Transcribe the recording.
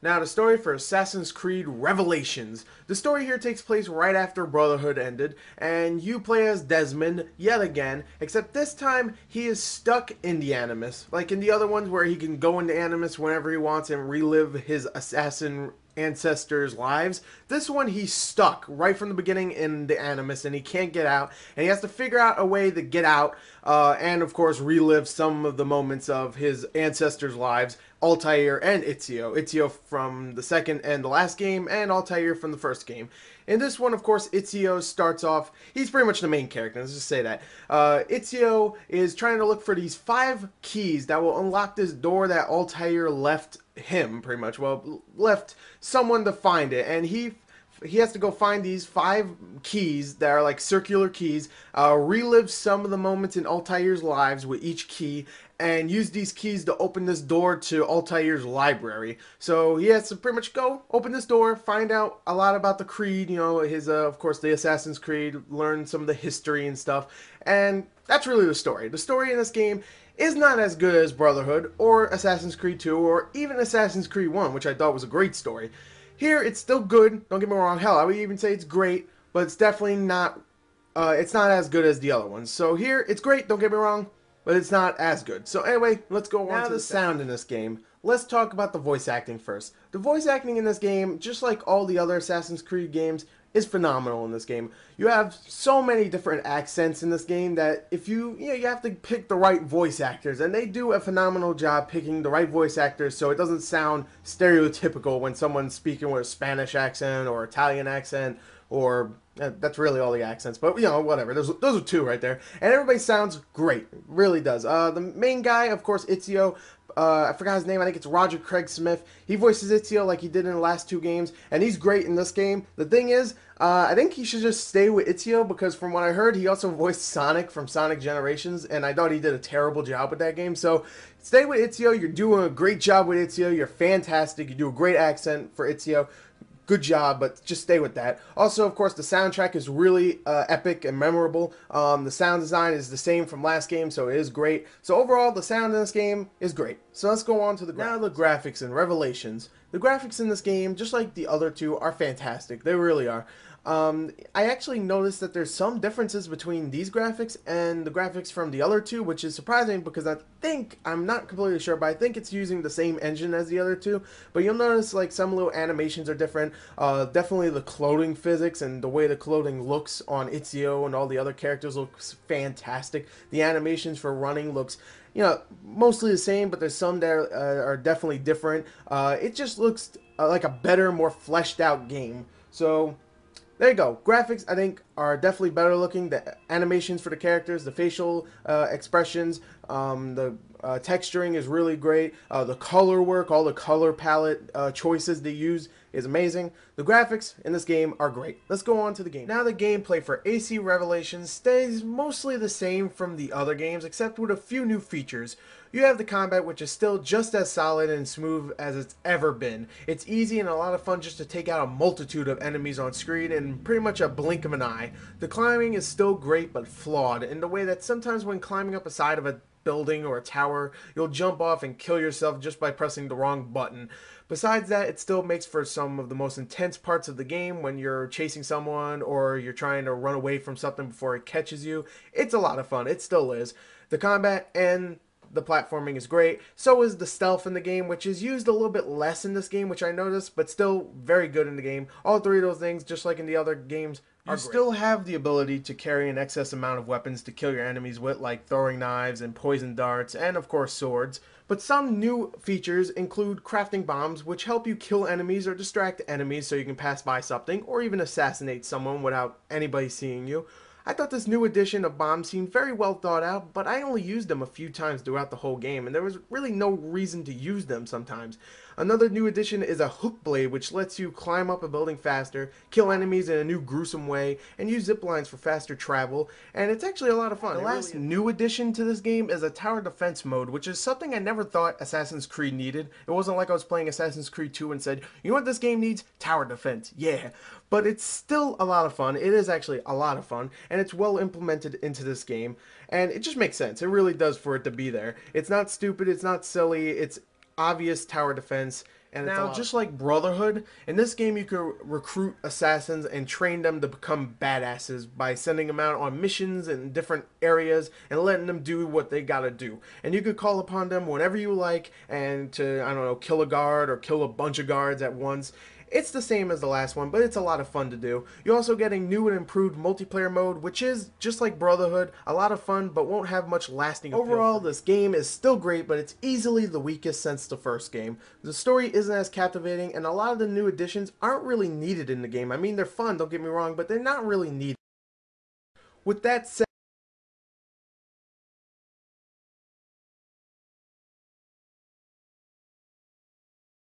Now, the story for Assassin's Creed Revelations. The story here takes place right after Brotherhood ended, and you play as Desmond yet again, except this time he is stuck in the Animus. Like in the other ones where he can go into Animus whenever he wants and relive his assassin ancestors' lives. This one, he's stuck right from the beginning in the Animus and he can't get out, and he has to figure out a way to get out and, of course, relive some of the moments of his ancestors' lives, Altair and Ezio. Ezio from the second and the last game, and Altair from the first game. In this one, of course, Ezio starts off, he's pretty much the main character, let's just say that. Ezio is trying to look for these 5 keys that will unlock this door that Altair left him, pretty much. Well, left someone to find it, and he has to go find these 5 keys that are like circular keys, relive some of the moments in Altair's lives with each key, and use these keys to open this door to Altair's library. So he has to pretty much go open this door, find out a lot about the Creed, you know, his, of course, the Assassin's Creed, learn some of the history and stuff, and that's really the story. The story in this game is not as good as Brotherhood, or Assassin's Creed 2, or even Assassin's Creed 1, which I thought was a great story. Here, it's still good, don't get me wrong, hell, I would even say it's great, but it's definitely not, it's not as good as the other ones. So here, it's great, don't get me wrong, but it's not as good. So anyway, let's go on to the sound in this game. Let's talk about the voice acting first. The voice acting in this game, just like all the other Assassin's Creed games, is phenomenal in this game. You have so many different accents in this game that if you have to pick the right voice actors, and they do a phenomenal job picking the right voice actors so it doesn't sound stereotypical when someone's speaking with a Spanish accent or Italian accent, or that's really all the accents, but you know, whatever. Those are 2 right there, and everybody sounds great, really does. The main guy, of course, Ezio. I forgot his name. I think it's Roger Craig Smith. He voices Ezio like he did in the last 2 games, and he's great in this game. The thing is, I think he should just stay with Ezio because from what I heard, he also voiced Sonic from Sonic Generations, and I thought he did a terrible job with that game. So stay with Ezio. You're doing a great job with Ezio. You're fantastic. You do a great accent for Ezio. Good job, but just stay with that. Also, of course, the soundtrack is really epic and memorable. The sound design is the same from last game, so it is great. So overall, the sound in this game is great. So let's go on to the graphics. Now the graphics and Revelations. The graphics in this game, just like the other 2, are fantastic. They really are. I actually noticed that there's some differences between these graphics and the graphics from the other 2, which is surprising because I'm not completely sure, but I think it's using the same engine as the other 2. But you'll notice like some little animations are different. Definitely the clothing physics and the way the clothing looks on Ezio and all the other characters looks fantastic. The animations for running looks, you know, mostly the same, but there's some that are definitely different. It just looks like a better, more fleshed out game. So there you go. Graphics, I think, are definitely better looking. The animations for the characters, the facial expressions, the texturing is really great. The color work, all the color palette choices they use is amazing. The graphics in this game are great. Let's go on to the game. Now the gameplay for AC Revelations stays mostly the same from the other games, except with a few new features. You have the combat, which is still just as solid and smooth as it's ever been. It's easy and a lot of fun just to take out a multitude of enemies on screen in pretty much a blink of an eye. The climbing is still great but flawed in the way that sometimes when climbing up a side of a building or a tower, you'll jump off and kill yourself just by pressing the wrong button. Besides that, it still makes for some of the most intense parts of the game when you're chasing someone or you're trying to run away from something before it catches you. It's a lot of fun. It still is. The combat and the platforming is great. So is the stealth in the game, which is used a little bit less in this game, which I noticed, but still very good in the game. All 3 of those things, just like in the other games, you still have the ability to carry an excess amount of weapons to kill your enemies with, like throwing knives and poison darts, and of course swords. But some new features include crafting bombs, which help you kill enemies or distract enemies so you can pass by something, or even assassinate someone without anybody seeing you. I thought this new edition of bombs seemed very well thought out, but I only used them a few times throughout the whole game, and there was really no reason to use them sometimes. Another new addition is a hook blade, which lets you climb up a building faster, kill enemies in a new gruesome way, and use zip lines for faster travel, and it's actually a lot of fun. The last new addition to this game is a tower defense mode, which is something I never thought Assassin's Creed needed. It wasn't like I was playing Assassin's Creed 2 and said, you know what this game needs? Tower defense. Yeah. But it's still a lot of fun. It is actually a lot of fun, and it's well implemented into this game, and it just makes sense. It really does for it to be there. It's not stupid, it's not silly, it's obvious tower defense. And now, just like Brotherhood, in this game you can recruit assassins and train them to become badasses by sending them out on missions in different areas and letting them do what they gotta do. And you could call upon them whenever you like and to, I don't know, kill a guard or kill a bunch of guards at once. It's the same as the last one, but it's a lot of fun to do. You're also getting new and improved multiplayer mode, which is, just like Brotherhood, a lot of fun, but won't have much lasting appeal. Overall, this game is still great, but it's easily the weakest since the first game. The story isn't as captivating, and a lot of the new additions aren't really needed in the game. I mean, they're fun, don't get me wrong, but they're not really needed. With that said,